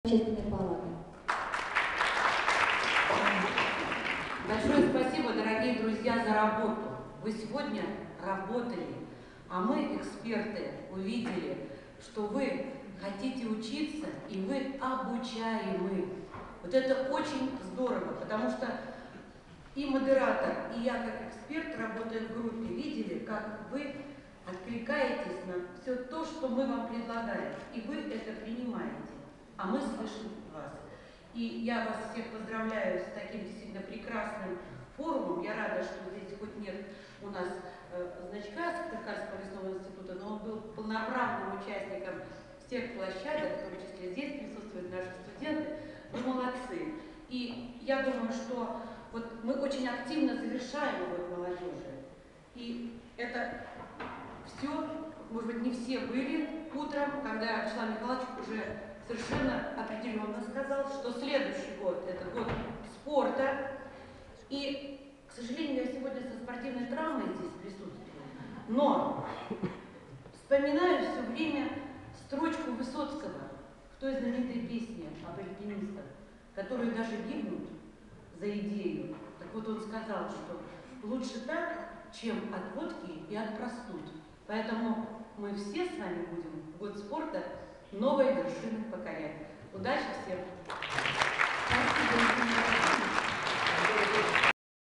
Общественной палаты. Большое спасибо, дорогие друзья, за работу. Вы сегодня работали, а мы, эксперты, увидели, что вы хотите учиться, и вы обучаемы. Вот это очень здорово, потому что и модератор, и я как эксперт, работая в группе, видели, как вы откликаетесь на все то, что мы вам предлагаем, и вы это принимаете, а мы слышим вас. И я вас всех поздравляю с таким действительно прекрасным форумом. Я рада, что здесь хоть нет у нас значка Сыктывкарского лесного института, но он был полноправным участником всех площадок, в том числе здесь присутствуют наши студенты. Вы молодцы. И я думаю, что вот мы очень активно завершаем год молодежи. И это все, может быть, не все были утром, когда Вячеслав Николаевич уже совершенно определенно сказал, что следующий год – это год спорта. И, к сожалению, я сегодня со спортивной травмой здесь присутствую, но вспоминаю все время строчку Высоцкого в той знаменитой песне об альпинистах, которые даже гибнут за идею. Так вот он сказал, что лучше так, чем от водки и от простуд. Поэтому мы все с вами будем в год спорта новые вершины покорять. Удачи всем! Спасибо.